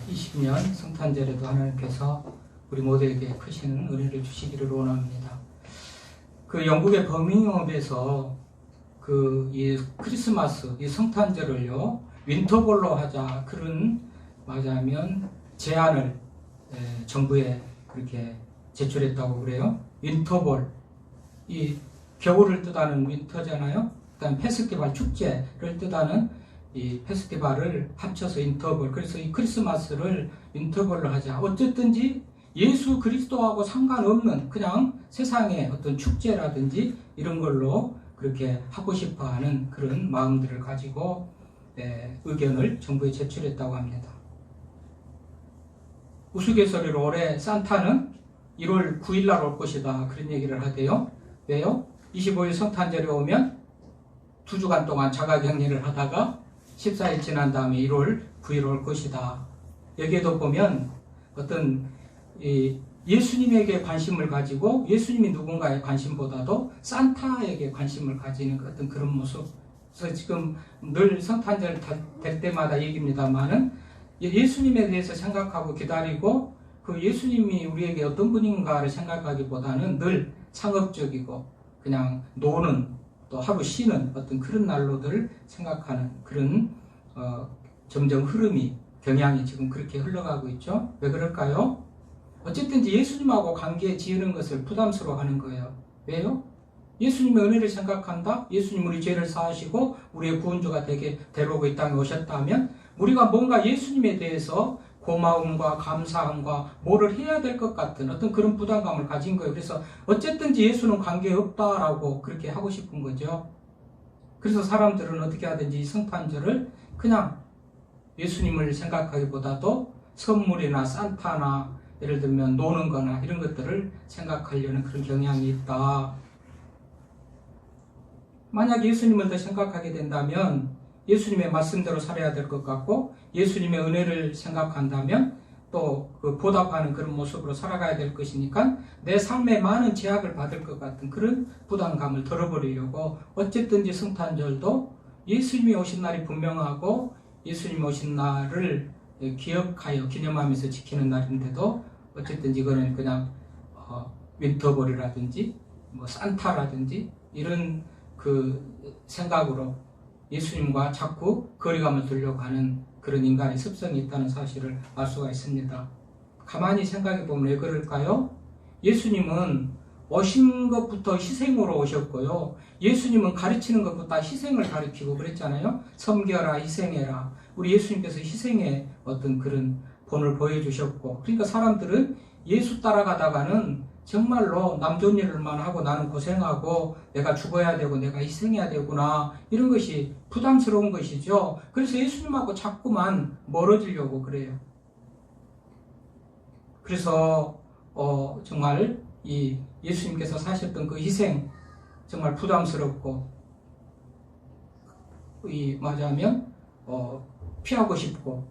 20년 성탄절에도 하나님께서 우리 모두에게 크신 은혜를 주시기를 원합니다. 그 영국의 버밍엄에서 이 크리스마스, 이 성탄절을요, 윈터볼로 하자, 그런, 말하자면, 제안을 정부에 그렇게 제출했다고 그래요. 윈터볼. 이 겨울을 뜻하는 윈터잖아요. 그 다음 페스티벌, 축제를 뜻하는 이 페스티벌을 합쳐서 인터벌. 그래서 이 크리스마스를 인터벌로 하자. 어쨌든지 예수 그리스도하고 상관없는 그냥 세상의 어떤 축제라든지 이런 걸로 그렇게 하고 싶어 하는 그런 마음들을 가지고 의견을 정부에 제출했다고 합니다. 우스갯소리로 올해 산타는 1월 9일 날 올 것이다. 그런 얘기를 하대요. 왜요? 25일 성탄절이 오면 2주간 동안 자가격리를 하다가 14일 지난 다음에 1월 9일 올 것이다. 여기에도 보면 어떤 예수님에게 관심을 가지고 예수님이 누군가의 관심보다도 산타에게 관심을 가지는 어떤 그런 모습. 그래서 지금 늘 성탄절 될 때마다 얘기입니다만은 예수님에 대해서 생각하고 기다리고 그 예수님이 우리에게 어떤 분인가를 생각하기보다는 늘 상업적이고 그냥 노는 또 하루 쉬는 어떤 그런 난로들 생각하는 그런 점점 흐름이 경향이 지금 그렇게 흘러가고 있죠. 왜 그럴까요? 어쨌든 예수님하고 관계 지으는 것을 부담스러워하는 거예요. 왜요? 예수님의 은혜를 생각한다. 예수님 우리 죄를 사하시고 우리의 구원주가 되게 데려오고 이 땅에 오셨다면 우리가 뭔가 예수님에 대해서 고마움과 감사함과 뭐를 해야 될 것 같은 어떤 그런 부담감을 가진 거예요. 그래서 어쨌든지 예수는 관계없다라고 그렇게 하고 싶은 거죠. 그래서 사람들은 어떻게 하든지 성탄절을 그냥 예수님을 생각하기보다도 선물이나 산타나 예를 들면 노는 거나 이런 것들을 생각하려는 그런 경향이 있다. 만약 예수님을 더 생각하게 된다면 예수님의 말씀대로 살아야 될 것 같고 예수님의 은혜를 생각한다면 또 그 보답하는 그런 모습으로 살아가야 될 것이니까 내 삶에 많은 제약을 받을 것 같은 그런 부담감을 덜어버리려고 어쨌든지 성탄절도 예수님이 오신 날이 분명하고 예수님 오신 날을 기억하여 기념하면서 지키는 날인데도 어쨌든지 이거는 그냥 윈터볼이라든지 뭐 산타라든지 이런 그 생각으로 예수님과 자꾸 거리감을 두려고 하는 그런 인간의 습성이 있다는 사실을 알 수가 있습니다. 가만히 생각해 보면 왜 그럴까요? 예수님은 오신 것부터 희생으로 오셨고요. 예수님은 가르치는 것부터 희생을 가르치고 그랬잖아요. 섬겨라, 희생해라. 우리 예수님께서 희생의 어떤 그런 본을 보여주셨고, 그러니까 사람들은 예수 따라가다가는 정말로 남 좋은 일만 하고 나는 고생하고 내가 죽어야 되고 내가 희생해야 되구나 이런 것이 부담스러운 것이죠. 그래서 예수님하고 자꾸만 멀어지려고 그래요. 그래서 정말 이 예수님께서 사셨던 그 희생 정말 부담스럽고 말하자면 피하고 싶고,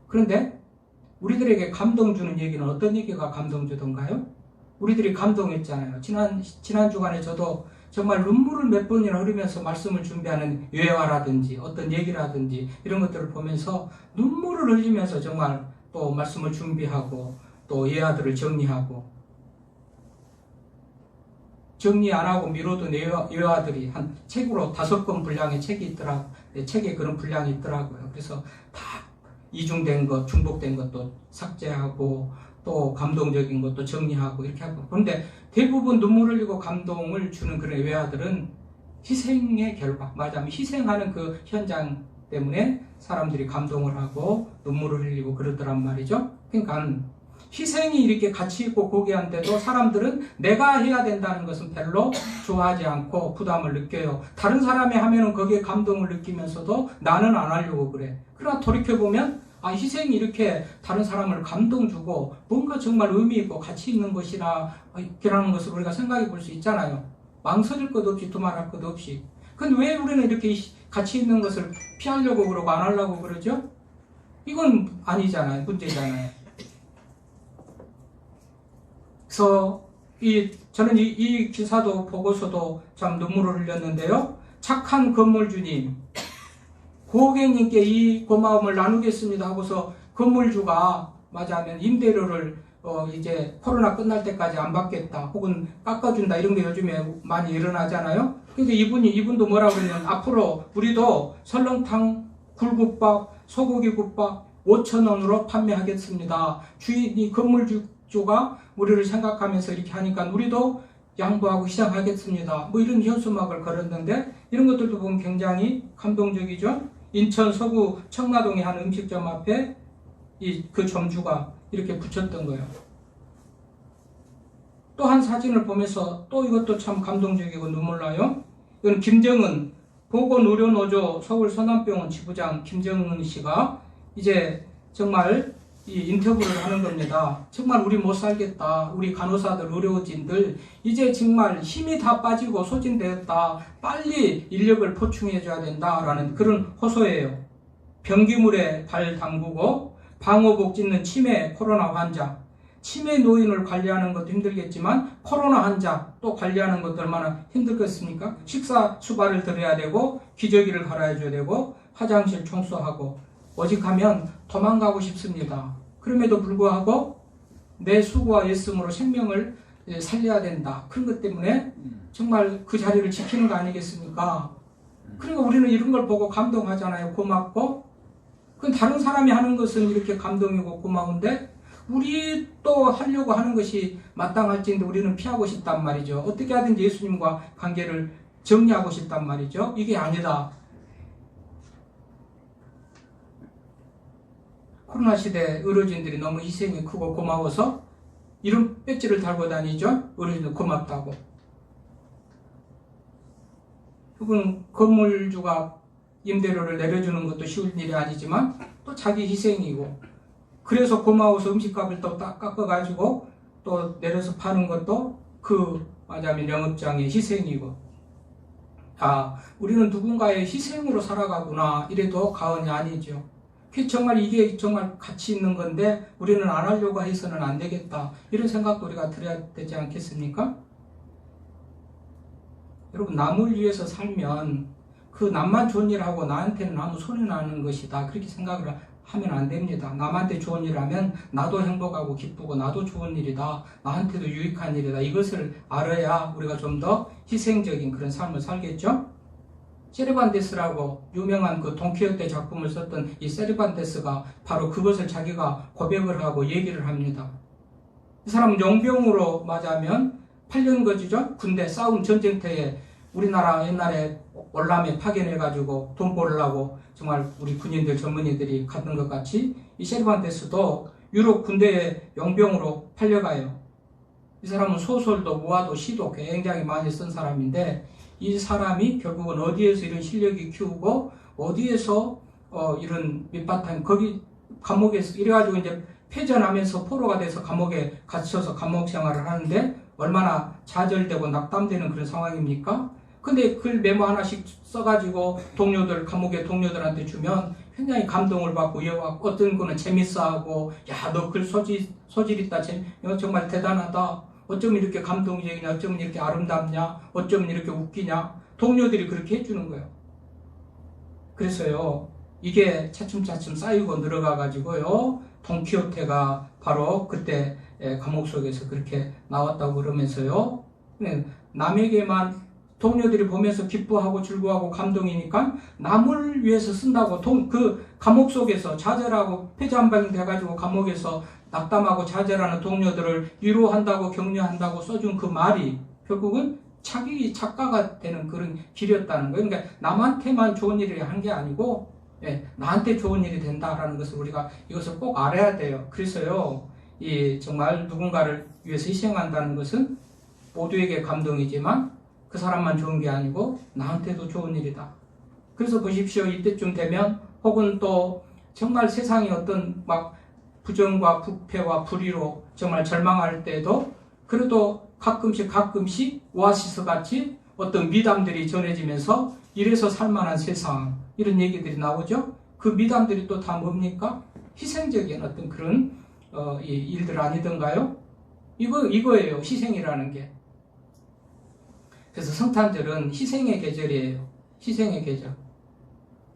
그런데 우리들에게 감동 주는 얘기는 어떤 얘기가 감동 주던가요? 우리들이 감동했잖아요. 지난 주간에 저도 정말 눈물을 몇 번이나 흐르면서 말씀을 준비하는 예화라든지 어떤 얘기라든지 이런 것들을 보면서 눈물을 흘리면서 정말 또 말씀을 준비하고 또 예화들을 정리하고, 정리 안 하고 미뤄둔 예화들이 한 책으로 5권 분량의 책이 있더라고요. 책에 그런 분량이 있더라고요. 그래서 다 이중된 것, 중복된 것도 삭제하고 또 감동적인 것도 정리하고 이렇게 하고, 그런데 대부분 눈물 흘리고 감동을 주는 그런 예화들은 희생의 결과, 말하자면 희생하는 그 현장 때문에 사람들이 감동을 하고 눈물을 흘리고 그러더란 말이죠. 그러니까 희생이 이렇게 가치 있고 고귀한데도 사람들은 내가 해야 된다는 것은 별로 좋아하지 않고 부담을 느껴요. 다른 사람이 하면은 거기에 감동을 느끼면서도 나는 안 하려고 그래. 그러나 돌이켜보면 희생이 이렇게 다른 사람을 감동 주고 뭔가 정말 의미 있고 가치 있는 것이라는 것을 우리가 생각해 볼 수 있잖아요. 망설일 것 없이 두말할 것 없이. 근데 왜 우리는 이렇게 가치 있는 것을 피하려고 그러고 안 하려고 그러죠? 이건 아니잖아요. 문제잖아요. 그래서 저는 이 기사도 보고서도 참 눈물을 흘렸는데요. 착한 건물주님, 고객님께 이 고마움을 나누겠습니다 하고서 건물주가 맞아면 임대료를 이제 코로나 끝날 때까지 안 받겠다 혹은 깎아준다 이런 게 요즘에 많이 일어나잖아요. 근데 이분도 뭐라 그러냐면 앞으로 우리도 설렁탕, 굴국밥, 소고기국밥 5,000원으로 판매하겠습니다. 주인이 건물주가 우리를 생각하면서 이렇게 하니까 우리도 양보하고 시작하겠습니다. 뭐 이런 현수막을 걸었는데 이런 것들도 보면 굉장히 감동적이죠. 인천 서구 청라동의 한 음식점 앞에 그 점주가 이렇게 붙였던 거예요. 또 한 사진을 보면서 또 이것도 참 감동적이고 눈물 나요. 이건 김정은 보건의료노조 서울 서남병원 지부장 김정은 씨가 이제 정말 이 인터뷰를 하는 겁니다. 정말 우리 못 살겠다. 우리 간호사들, 의료진들 이제 정말 힘이 다 빠지고 소진되었다. 빨리 인력을 보충해줘야 된다라는 그런 호소예요. 변기물에 발 담그고 방호복 찢는 치매 코로나 환자, 치매 노인을 관리하는 것도 힘들겠지만 코로나 환자 또 관리하는 것도 얼마나 힘들겠습니까? 식사 수발을 들여야 되고 기저귀를 갈아줘야 되고 화장실 청소하고 오직하면 도망가고 싶습니다. 그럼에도 불구하고 내 수고와 애씀으로 생명을 살려야 된다. 그런 것 때문에 정말 그 자리를 지키는 거 아니겠습니까? 그러니까 우리는 이런 걸 보고 감동하잖아요. 고맙고. 그건 다른 사람이 하는 것은 이렇게 감동이고 고마운데 우리 또 하려고 하는 것이 마땅할지인데 우리는 피하고 싶단 말이죠. 어떻게 하든지 예수님과 관계를 정리하고 싶단 말이죠. 이게 아니다. 코로나 시대 의료진들이 너무 희생이 크고 고마워서 이런 배지를 달고 다니죠. 의료진들 고맙다고. 그건 건물주가 임대료를 내려주는 것도 쉬운 일이 아니지만 또 자기 희생이고 그래서 고마워서 음식값을 또 깎아가지고 또 내려서 파는 것도 그 말하자면 영업장의 희생이고 우리는 누군가의 희생으로 살아가구나 이래도 과언이 아니죠. 정말 이게 정말 가치 있는 건데 우리는 안 하려고 해서는 안 되겠다. 이런 생각도 우리가 들어야 되지 않겠습니까? 여러분 남을 위해서 살면 그 남만 좋은 일 하고 나한테는 아무 손해나는 것이다. 그렇게 생각을 하면 안 됩니다. 남한테 좋은 일 하면 나도 행복하고 기쁘고 나도 좋은 일이다. 나한테도 유익한 일이다. 이것을 알아야 우리가 좀 더 희생적인 그런 삶을 살겠죠? 세르반테스라고 유명한 그 돈키호테 작품을 썼던 이 세르반테스가 바로 그것을 자기가 고백을 하고 얘기를 합니다. 이 사람은 용병으로 맞아면 8년 거지죠? 군대 싸움 전쟁터에 우리나라 옛날에 월남에 파견해가지고 돈 벌려고 정말 우리 군인들 전문의들이 갔던 것 같이 이 세르반테스도 유럽 군대에 용병으로 팔려가요. 이 사람은 소설도 모아도 시도 굉장히 많이 쓴 사람인데 이 사람이 결국은 어디에서 이런 실력이 키우고 어디에서 이런 밑바탕 거기 감옥에서 이래가지고 이제 패전하면서 포로가 돼서 감옥에 갇혀서 감옥 생활을 하는데 얼마나 좌절되고 낙담되는 그런 상황입니까? 근데 글 메모 하나씩 써가지고 감옥의 동료들한테 주면 굉장히 감동을 받고 어떤 거는 재밌어하고 야 너 글 소질 있다 정말 대단하다 어쩌면 이렇게 감동적이냐 어쩌면 이렇게 아름답냐 어쩌면 이렇게 웃기냐 동료들이 그렇게 해주는 거예요. 그래서요 이게 차츰차츰 쌓이고 늘어가가지고요 돈키호테가 바로 그때 감옥 속에서 그렇게 나왔다고 그러면서요 남에게만 동료들이 보면서 기뻐하고 즐거워하고 감동이니까 남을 위해서 쓴다고 그 감옥 속에서 좌절하고 폐자한방 돼가지고 감옥에서 낙담하고 좌절하는 동료들을 위로한다고 격려한다고 써준 그 말이 결국은 자기 작가가 되는 그런 길이었다는 거예요. 그러니까 남한테만 좋은 일을 한 게 아니고 나한테 좋은 일이 된다라는 것을 우리가 이것을 꼭 알아야 돼요. 그래서요 정말 누군가를 위해서 희생한다는 것은 모두에게 감동이지만 그 사람만 좋은 게 아니고 나한테도 좋은 일이다. 그래서 보십시오. 이때쯤 되면 혹은 또 정말 세상이 어떤 막 부정과 부패와 불의로 정말 절망할 때도 그래도 가끔씩 오아시스 같이 어떤 미담들이 전해지면서 이래서 살만한 세상 이런 얘기들이 나오죠. 그 미담들이 또 다 뭡니까? 희생적인 어떤 그런 일들 아니던가요? 이거예요. 희생이라는 게. 그래서 성탄절은 희생의 계절이에요. 희생의 계절.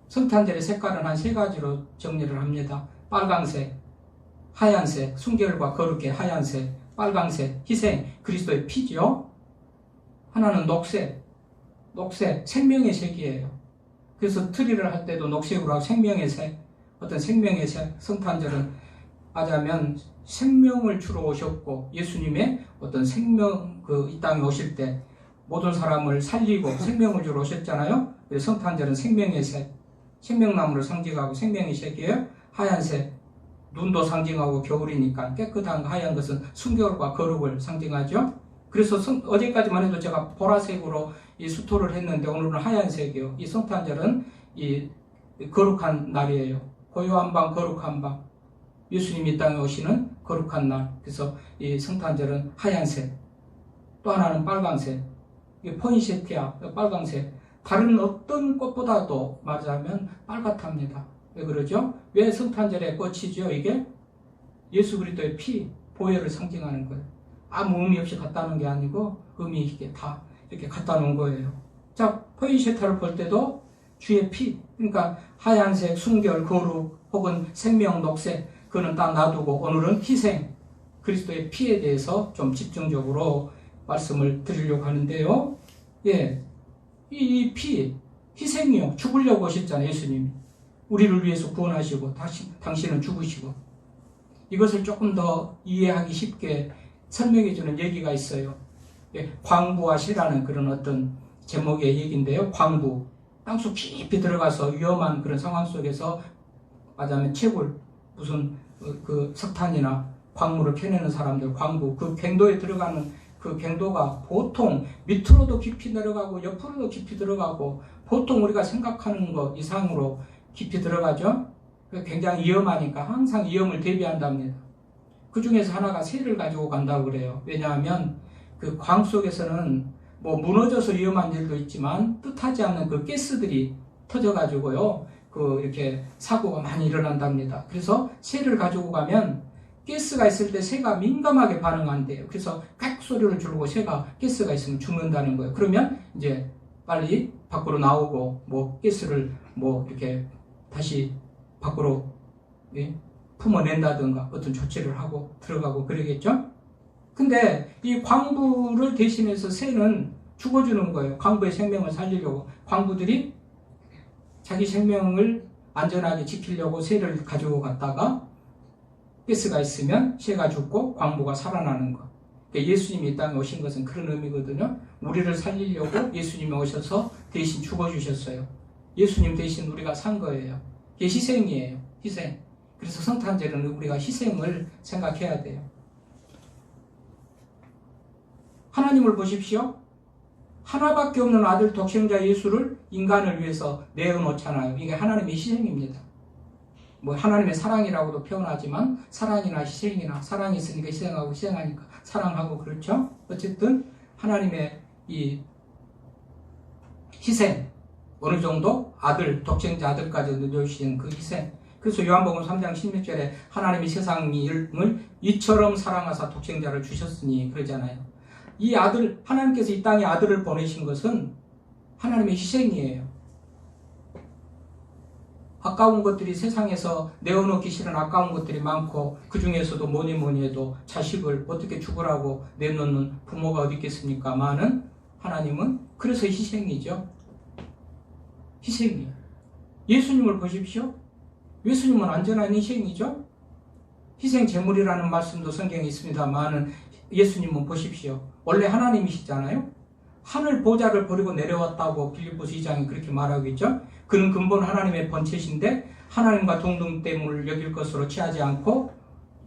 성탄절의 색깔은 한 3가지로 정리를 합니다. 빨강색, 하얀색, 순결과 거룩의 하얀색, 빨강색, 희생, 그리스도의 피죠. 하나는 녹색, 생명의 색이에요. 그래서 트리를 할 때도 녹색으로 하고 생명의 색, 어떤 생명의 색, 성탄절은 하자면 생명을 주러 오셨고 예수님의 어떤 생명, 이 땅에 오실 때 모든 사람을 살리고 생명을 주러 오셨잖아요. 그래서 성탄절은 생명의 색, 생명나무를 상징하고 생명의 색이에요. 하얀색, 눈도 상징하고 겨울이니까 깨끗한 하얀 것은 순결과 거룩을 상징하죠. 그래서 어제까지만 해도 제가 보라색으로 이 수토를 했는데 오늘은 하얀색이요. 이 성탄절은 이 거룩한 날이에요. 고요한 밤, 거룩한 밤. 예수님이 이 땅에 오시는 거룩한 날. 그래서 이 성탄절은 하얀색. 또 하나는 빨간색. 이게 포인세티아, 빨간색. 다른 어떤 꽃보다도 말하자면 빨갛답니다. 왜 그러죠? 왜 성탄절의 꽃이죠? 이게 예수 그리스도의 피, 보혈을 상징하는 거예요. 아무 의미 없이 갖다 놓은 게 아니고 의미 있게 다 이렇게 갖다 놓은 거예요. 자, 포인세타를 볼 때도 주의 피, 그러니까 하얀색, 순결, 거룩 혹은 생명, 녹색, 그거는 딱 놔두고 오늘은 희생, 그리스도의 피에 대해서 좀 집중적으로 말씀을 드리려고 하는데요. 예, 이 피, 희생이요. 죽으려고 오셨잖아요, 예수님이. 우리를 위해서 구원하시고 당신은 죽으시고. 이것을 조금 더 이해하기 쉽게 설명해 주는 얘기가 있어요. 예, 광부하시라는 그런 어떤 제목의 얘기인데요. 광부. 땅속 깊이 들어가서 위험한 그런 상황 속에서 말하자면 채굴, 무슨 그 석탄이나 광물을 캐내는 사람들, 광부. 그 갱도에 들어가는 그 갱도가 보통 밑으로도 깊이 내려가고 옆으로도 깊이 들어가고 보통 우리가 생각하는 것 이상으로 깊이 들어가죠. 굉장히 위험하니까 항상 위험을 대비한답니다. 그 중에서 하나가 새를 가지고 간다고 그래요. 왜냐하면 그 광 속에서는 뭐 무너져서 위험한 일도 있지만 뜻하지 않는 그 가스들이 터져가지고요. 그 이렇게 사고가 많이 일어난답니다. 그래서 새를 가지고 가면 가스가 있을 때 새가 민감하게 반응한대요. 그래서 깍 소리를 지르고 새가 가스가 있으면 죽는다는 거예요. 그러면 이제 빨리 밖으로 나오고 뭐 가스를 뭐 이렇게 다시 밖으로 품어낸다든가 어떤 조치를 하고 들어가고 그러겠죠. 근데 이 광부를 대신해서 새는 죽어주는 거예요. 광부의 생명을 살리려고 광부들이 자기 생명을 안전하게 지키려고 새를 가지고 갔다가 가스가 있으면 새가 죽고 광부가 살아나는 것. 그러니까 예수님이 이 땅에 오신 것은 그런 의미거든요. 우리를 살리려고 예수님이 오셔서 대신 죽어주셨어요. 예수님 대신 우리가 산 거예요. 이게 희생이에요. 희생. 그래서 성탄절은 우리가 희생을 생각해야 돼요. 하나님을 보십시오. 하나밖에 없는 아들 독생자 예수를 인간을 위해서 내어놓잖아요. 이게 하나님의 희생입니다. 뭐 하나님의 사랑이라고도 표현하지만 사랑이나 희생이나 사랑이 있으니까 희생하고 희생하니까 사랑하고 그렇죠. 어쨌든 하나님의 이 희생 어느 정도 아들 독생자 아들까지 넣어주신 그 희생. 그래서 요한복음 3장 16절에 하나님이 세상을 이처럼 사랑하사 독생자를 주셨으니 그러잖아요. 이 아들 하나님께서 이 땅에 아들을 보내신 것은 하나님의 희생이에요. 아까운 것들이 세상에서 내어놓기 싫은 아까운 것들이 많고 그 중에서도 뭐니 해도 자식을 어떻게 죽으라고 내놓는 부모가 어디 있겠습니까? 많은 하나님은 그래서 희생이죠. 희생이에요. 예수님을 보십시오. 예수님은 완전한 희생이죠. 희생 제물이라는 말씀도 성경에 있습니다만 예수님은 보십시오. 원래 하나님이시잖아요. 하늘 보좌를 버리고 내려왔다고 빌립보서 2장이 그렇게 말하고 있죠. 그는 근본 하나님의 본체신데 하나님과 동등됨을 여길 것으로 취하지 않고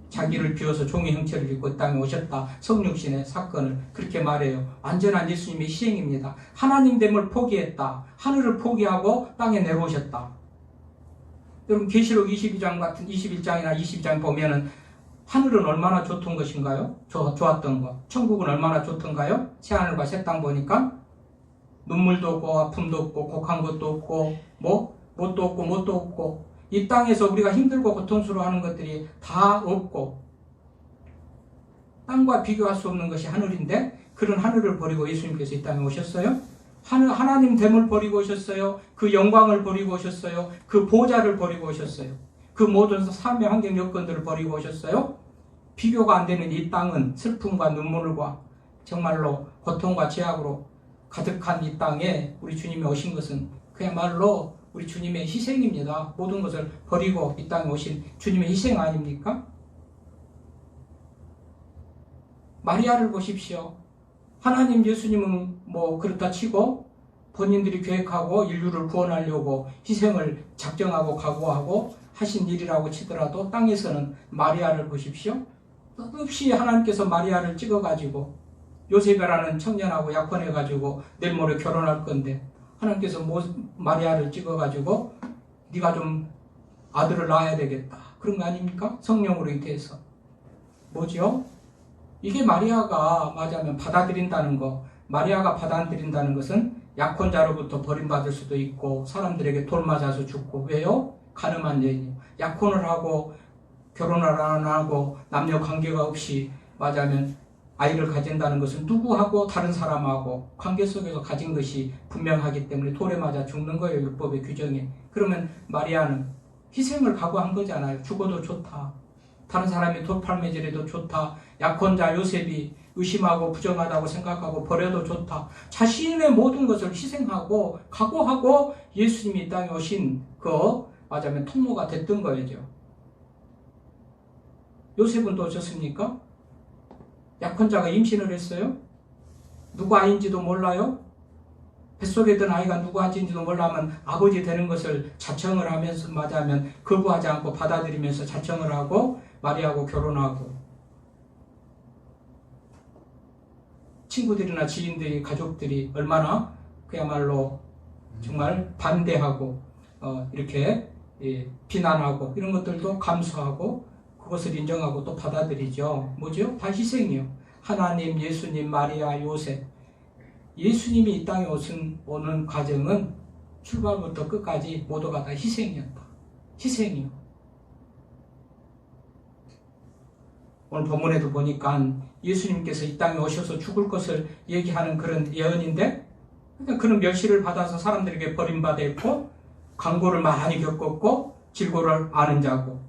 자기를 비워서 종의 형체를 입고 이 땅에 오셨다. 성육신의 사건을 그렇게 말해요. 완전한 예수님의 희생입니다. 하나님됨을 포기했다. 하늘을 포기하고 땅에 내려오셨다. 여러분 계시록 22장 같은 21장이나 22장 보면은 하늘은 얼마나 좋던 것인가요? 좋았던 것. 천국은 얼마나 좋던가요? 새하늘과 새 땅 보니까 눈물도 없고 아픔도 없고 곡한 것도 없고 뭐 뭣도 없고 이 땅에서 우리가 힘들고 고통스러워하는 것들이 다 없고 땅과 비교할 수 없는 것이 하늘인데 그런 하늘을 버리고 예수님께서 이 땅에 오셨어요. 하나님 됨을 버리고 오셨어요. 그 영광을 버리고 오셨어요. 그 보좌를 버리고 오셨어요. 그 모든 삶의 환경 여건들을 버리고 오셨어요? 비교가 안 되는 이 땅은 슬픔과 눈물과 정말로 고통과 죄악으로 가득한 이 땅에 우리 주님이 오신 것은 그야말로 우리 주님의 희생입니다. 모든 것을 버리고 이 땅에 오신 주님의 희생 아닙니까? 마리아를 보십시오. 하나님 예수님은 뭐 그렇다 치고 본인들이 계획하고 인류를 구원하려고 희생을 작정하고 각오하고 하신 일이라고 치더라도 땅에서는 마리아를 보십시오. 끝없이 하나님께서 마리아를 찍어가지고 요셉이라는 청년하고 약혼해가지고 내일 모레 결혼할 건데 하나님께서 마리아를 찍어가지고 네가 좀 아들을 낳아야 되겠다. 그런 거 아닙니까? 성령으로 잉태해서. 뭐죠? 이게 마리아가 맞으면 받아들인다는 거. 마리아가 받아들인다는 것은 약혼자로부터 버림받을 수도 있고 사람들에게 돌 맞아서 죽고. 왜요? 가늠한 여인이요. 약혼을 하고 결혼을 안 하고 남녀 관계가 없이 맞으면 아이를 가진다는 것은 누구하고 다른 사람하고 관계 속에서 가진 것이 분명하기 때문에 돌에 맞아 죽는 거예요. 율법의 규정에. 그러면 마리아는 희생을 각오한 거잖아요. 죽어도 좋다. 다른 사람이 돌팔매질해도 좋다. 약혼자 요셉이 의심하고 부정하다고 생각하고 버려도 좋다. 자신의 모든 것을 희생하고 각오하고 예수님이 이 땅에 오신 그 맞으면 통로가 됐던 거죠. 요셉은 또 어쩌습니까? 약혼자가 임신을 했어요. 누구 아이인지도 몰라요. 뱃속에 든 아이가 누구 아이인지도 몰라면 아버지 되는 것을 자청을 하면서 맞으면 거부하지 않고 받아들이면서 자청을 하고 마리아하고 결혼하고 친구들이나 지인들이 가족들이 얼마나 그야말로 정말 반대하고 이렇게 비난하고 이런 것들도 감수하고 그것을 인정하고 또 받아들이죠. 뭐죠? 다 희생이요. 하나님, 예수님, 마리아, 요셉. 예수님이 이 땅에 오는 과정은 출발부터 끝까지 모두가 다 희생이었다. 희생이요. 오늘 본문에도 보니까 예수님께서 이 땅에 오셔서 죽을 것을 얘기하는 그런 예언인데 그는 멸시를 받아서 사람들에게 버림받았고 강고를 많이 겪었고 질고를 아는 자고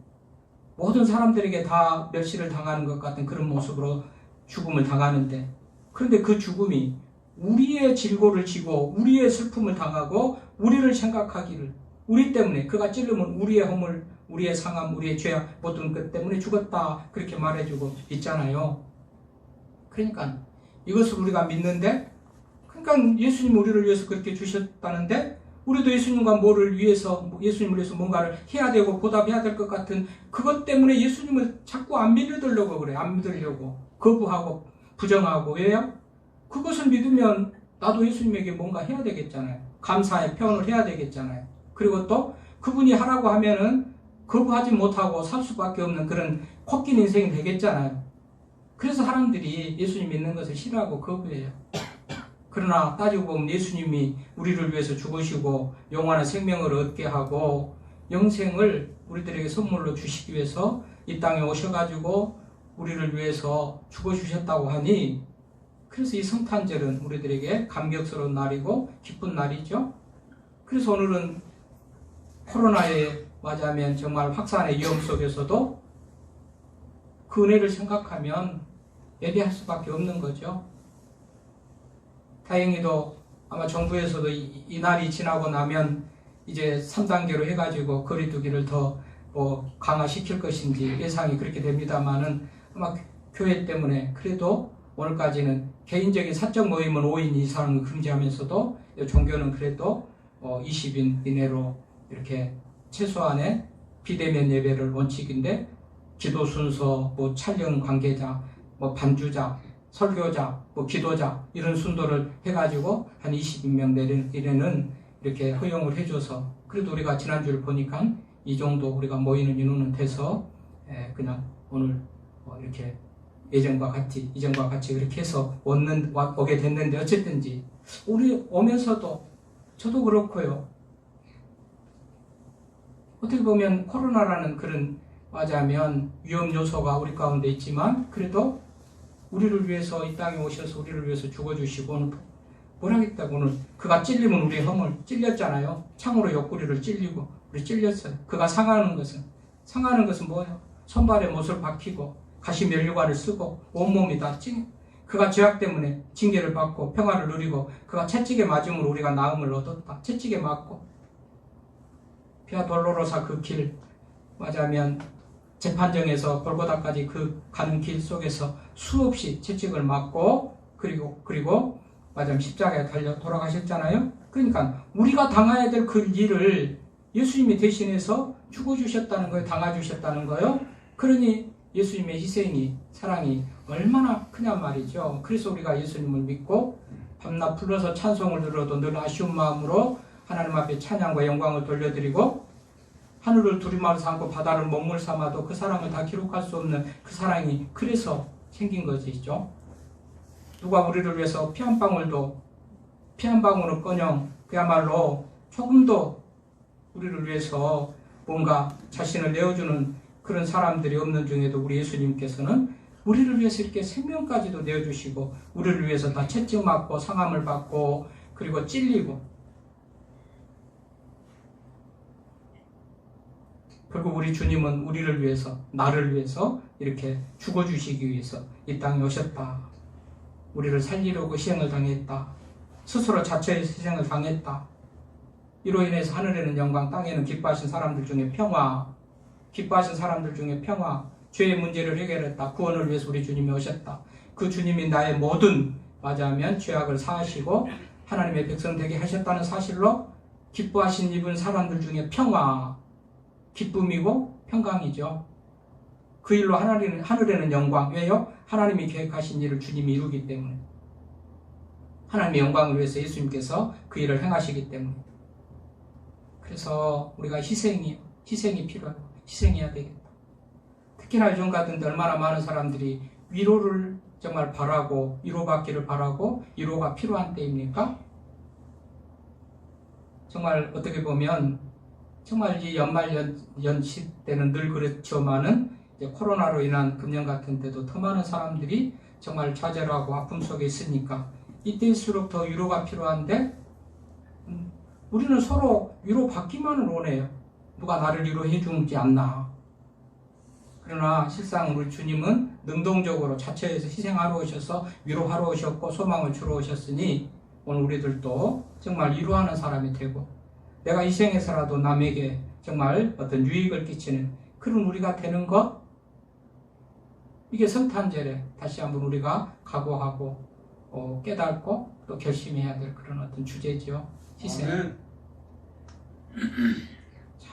모든 사람들에게 다 멸시를 당하는 것 같은 그런 모습으로 죽음을 당하는데 그런데 그 죽음이 우리의 질고를 지고 우리의 슬픔을 당하고 우리를 생각하기를 우리 때문에 그가 찔르면 우리의 허물 우리의 상함 우리의 죄악 모든 것 때문에 죽었다 그렇게 말해주고 있잖아요. 그러니까 이것을 우리가 믿는데 그러니까 예수님 우리를 위해서 그렇게 주셨다는데 우리도 예수님과 예수님을 위해서 뭔가를 해야 되고 보답해야 될 것 같은 그것 때문에 예수님을 자꾸 안 믿으려고 그래. 안 믿으려고. 거부하고 부정하고. 왜요? 그것을 믿으면 나도 예수님에게 뭔가 해야 되겠잖아요. 감사의 표현을 해야 되겠잖아요. 그리고 또 그분이 하라고 하면은 거부하지 못하고 살 수밖에 없는 그런 코끼리 인생이 되겠잖아요. 그래서 사람들이 예수님 믿는 것을 싫어하고 거부해요. 그러나 따지고 보면 예수님이 우리를 위해서 죽으시고 영원한 생명을 얻게 하고 영생을 우리들에게 선물로 주시기 위해서 이 땅에 오셔가지고 우리를 위해서 죽어주셨다고 하니 그래서 이 성탄절은 우리들에게 감격스러운 날이고 기쁜 날이죠. 그래서 오늘은 코로나에 맞으면 정말 확산의 위험 속에서도 그 은혜를 생각하면 예배할 수밖에 없는 거죠. 다행히도 아마 정부에서도 이 날이 지나고 나면 이제 3단계로 해가지고 거리두기를 더 강화시킬 것인지 예상이 그렇게 됩니다만은 아마 교회 때문에 그래도 오늘까지는 개인적인 사적 모임은 5인 이상을 금지하면서도 종교는 그래도 20인 이내로 이렇게 최소한의 비대면 예배를 원칙인데 기도 순서, 촬영 관계자, 반주자, 설교자, 기도자 이런 순도를 해가지고 한 20명 이내는 이렇게 허용을 해줘서 그래도 우리가 지난주를 보니까 이 정도 우리가 모이는 인원은 돼서 그냥 오늘 이렇게 이전과 같이 그렇게 해서 오게 됐는데 어쨌든지 우리 오면서도 저도 그렇고요. 어떻게 보면 코로나라는 그런 맞으면 위험 요소가 우리 가운데 있지만 그래도 우리를 위해서 이 땅에 오셔서 우리를 위해서 죽어주시고 오늘 뭐라겠다고 오늘 그가 찔리면 우리의 허물 찔렸잖아요. 창으로 옆구리를 찔리고 우리 찔렸어요. 그가 상하는 것은 상하는 것은 뭐예요? 손발에 못을 박히고 가시 면류관을 쓰고 온몸이 다 그가 죄악 때문에 징계를 받고 평화를 누리고 그가 채찍에 맞음으로 우리가 나음을 얻었다. 채찍에 맞고 피아 돌로로사 그 길 맞으면 재판정에서 골고다까지 그 가는 길 속에서 수없이 채찍을 맞고 그리고 맞으면 십자가에 달려 돌아가셨잖아요. 그러니까 우리가 당해야 될 그 일을 예수님이 대신해서 죽어주셨다는 거예요. 당해주셨다는 거예요. 그러니 예수님의 희생이 사랑이 얼마나 크냐 말이죠. 그래서 우리가 예수님을 믿고 밤낮 불러서 찬송을 들어도 늘 아쉬운 마음으로 하나님 앞에 찬양과 영광을 돌려드리고 하늘을 두루마리 삼고 바다를 먹물 삼아도 그 사랑을 다 기록할 수 없는 그 사랑이 그래서 생긴 것이죠. 누가 우리를 위해서 피 한 방울은커녕 그야말로 조금도 우리를 위해서 뭔가 자신을 내어주는 그런 사람들이 없는 중에도 우리 예수님께서는 우리를 위해서 이렇게 생명까지도 내어주시고 우리를 위해서 다 채찍 맞고 상함을 받고 그리고 찔리고 결국 우리 주님은 우리를 위해서 나를 위해서 이렇게 죽어주시기 위해서 이 땅에 오셨다. 우리를 살리려고 희생을 당했다. 스스로 자체의 희생을 당했다. 이로 인해서 하늘에는 영광, 땅에는 기뻐하신 사람들 중에 평화, 기뻐하신 사람들 중에 평화, 죄의 문제를 해결했다. 구원을 위해서 우리 주님이 오셨다. 그 주님이 나의 모든 맞아하면 죄악을 사하시고 하나님의 백성 되게 하셨다는 사실로 기뻐하신 입은 사람들 중에 평화, 기쁨이고 평강이죠. 그 일로 하늘에는 영광. 왜요? 하나님이 계획하신 일을 주님이 이루기 때문에. 하나님의 영광을 위해서 예수님께서 그 일을 행하시기 때문에. 그래서 우리가 희생이 필요하고 희생해야 되겠다. 특히나 요즘 같은데 얼마나 많은 사람들이 위로를 정말 바라고 위로받기를 바라고 위로가 필요한 때입니까? 정말 어떻게 보면 정말 이 연말 연시 때는 늘 그렇지만은 이제 코로나로 인한 금년 같은 때도 더 많은 사람들이 정말 좌절하고 아픔 속에 있으니까 이때일수록 더 위로가 필요한데 우리는 서로 위로받기만을 원해요. 누가 나를 위로해 주지 않나. 그러나 실상 우리 주님은 능동적으로 자체에서 희생하러 오셔서 위로하러 오셨고 소망을 주러 오셨으니 오늘 우리들도 정말 위로하는 사람이 되고 내가 희생해서라도 남에게 정말 어떤 유익을 끼치는 그런 우리가 되는 것, 이게 성탄절에 다시 한번 우리가 각오하고 깨닫고 또 결심해야 될 그런 어떤 주제죠. 희생. 자,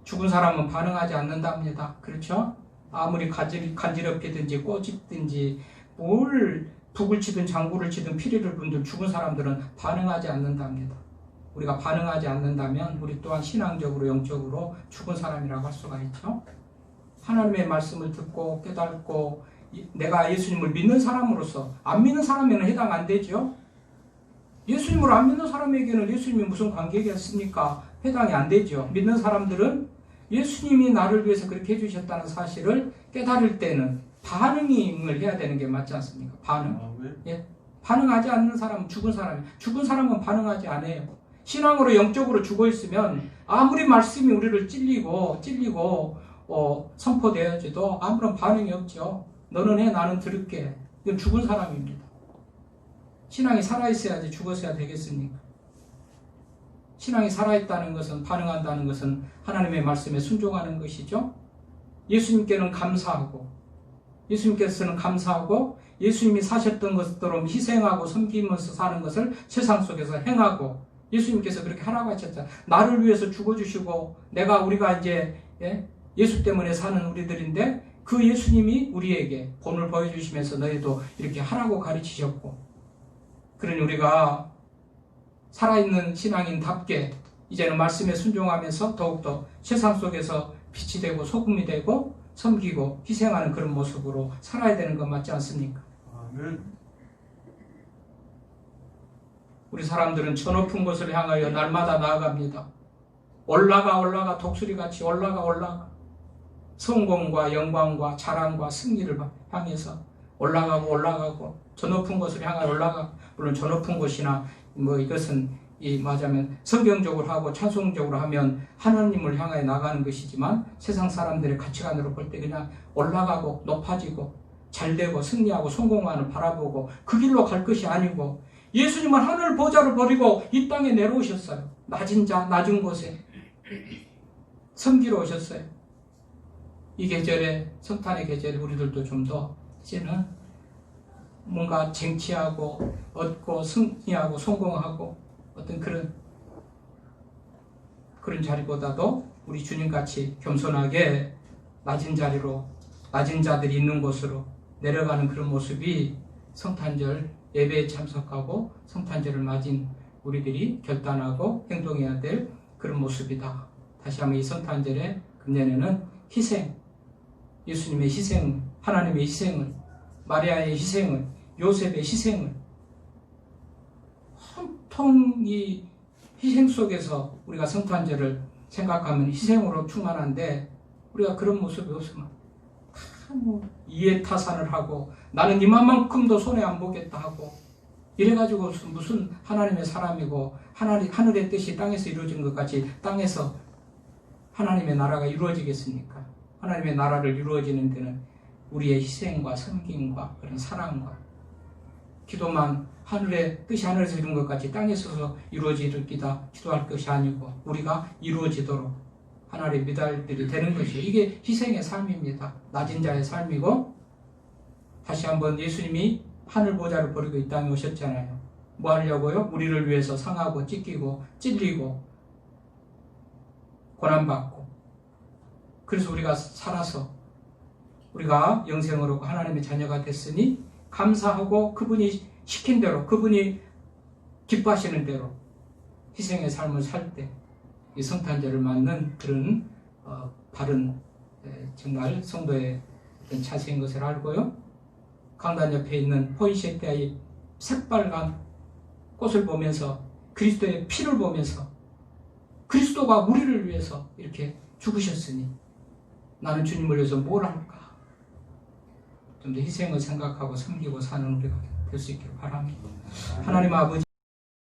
죽은 사람은 반응하지 않는답니다. 그렇죠? 아무리 간지럽히든지 꼬집든지 뭘 북을 치든 장구를 치든 피리를 분든 죽은 사람들은 반응하지 않는답니다. 우리가 반응하지 않는다면 우리 또한 신앙적으로 영적으로 죽은 사람이라고 할 수가 있죠. 하나님의 말씀을 듣고 깨닫고 내가 예수님을 믿는 사람으로서 안 믿는 사람에는 해당 안 되죠. 예수님을 안 믿는 사람에게는 예수님이 무슨 관계겠습니까? 해당이 안 되죠. 믿는 사람들은 예수님이 나를 위해서 그렇게 해주셨다는 사실을 깨달을 때는 반응을 해야 되는 게 맞지 않습니까? 반응. 예. 반응하지 않는 사람은 죽은 사람이에요. 죽은 사람은 반응하지 않아요. 신앙으로 영적으로 죽어있으면 아무리 말씀이 우리를 찔리고 선포되어져도 아무런 반응이 없죠. 너는 해, 나는 들을게. 이건 죽은 사람입니다. 신앙이 살아있어야지 죽었어야 되겠습니까? 신앙이 살아있다는 것은, 반응한다는 것은 하나님의 말씀에 순종하는 것이죠. 예수님께서는 감사하고 예수님이 사셨던 것처럼 희생하고 섬기면서 사는 것을 세상 속에서 행하고 예수님께서 그렇게 하라고 하셨잖아요. 나를 위해서 죽어주시고 우리가 이제 예수 때문에 사는 우리들인데 그 예수님이 우리에게 본을 보여주시면서 너희도 이렇게 하라고 가르치셨고 그러니 우리가 살아있는 신앙인답게 이제는 말씀에 순종하면서 더욱더 세상 속에서 빛이 되고 소금이 되고 섬기고 희생하는 그런 모습으로 살아야 되는 것 맞지 않습니까? 아멘. 우리 사람들은 저 높은 곳을 향하여 날마다 나아갑니다. 올라가 독수리같이 올라가 성공과 영광과 자랑과 승리를 향해서 올라가고 저 높은 곳을 향하여 올라가. 물론 저 높은 곳이나 이것은 이 맞으면 성경적으로 하고 찬송적으로 하면 하나님을 향하여 나가는 것이지만 세상 사람들의 가치관으로 볼 때 그냥 올라가고 높아지고 잘되고 승리하고 성공하는 바라보고 그 길로 갈 것이 아니고 예수님은 하늘 보좌를 버리고 이 땅에 내려오셨어요. 낮은 자, 낮은 곳에 섬기러 오셨어요. 이 계절에, 성탄의 계절에 우리들도 좀 더 이제는 뭔가 쟁취하고 얻고 승리하고 성공하고 어떤 그런 자리보다도 우리 주님같이 겸손하게 낮은 자리로, 낮은 자들이 있는 곳으로 내려가는 그런 모습이 성탄절 예배에 참석하고 성탄절을 맞은 우리들이 결단하고 행동해야 될 그런 모습이다. 다시 한번 이 성탄절에 금년에는 희생, 예수님의 희생, 하나님의 희생을, 마리아의 희생을, 요셉의 희생을 온통 이 희생 속에서 우리가 성탄절을 생각하면 희생으로 충만한데 우리가 그런 모습이 없으면 이해타산을 하고 나는 이만큼도 손해 안 보겠다 하고 이래가지고 무슨 하나님의 사람이고 하늘의 뜻이 땅에서 이루어진 것 같이 땅에서 하나님의 나라가 이루어지겠습니까? 하나님의 나라를 이루어지는 데는 우리의 희생과 섬김과 그런 사랑과 기도만 하늘의 뜻이 하늘에서 이룬 것 같이 땅에서 이루어지기다 기도할 것이 아니고 우리가 이루어지도록 하나님의 미달들이 되는 것이요. 이게 희생의 삶입니다. 낮은 자의 삶이고 다시 한번 예수님이 하늘 보좌를 버리고 이 땅에 오셨잖아요. 뭐 하려고요? 우리를 위해서 상하고 찢기고 찔리고 고난받고 그래서 우리가 살아서 우리가 영생으로 하나님의 자녀가 됐으니 감사하고 그분이 시킨 대로 그분이 기뻐하시는 대로 희생의 삶을 살 때 이 성탄절을 맞는 그런 바른 정말 성도의 어떤 자세인 것을 알고요. 강단 옆에 있는 포인settia의 새빨간 꽃을 보면서 그리스도의 피를 보면서 그리스도가 우리를 위해서 이렇게 죽으셨으니 나는 주님을 위해서 뭘 할까? 좀 더 희생을 생각하고 섬기고 사는 우리가 될 수 있기를 바랍니다. 하나님 아버지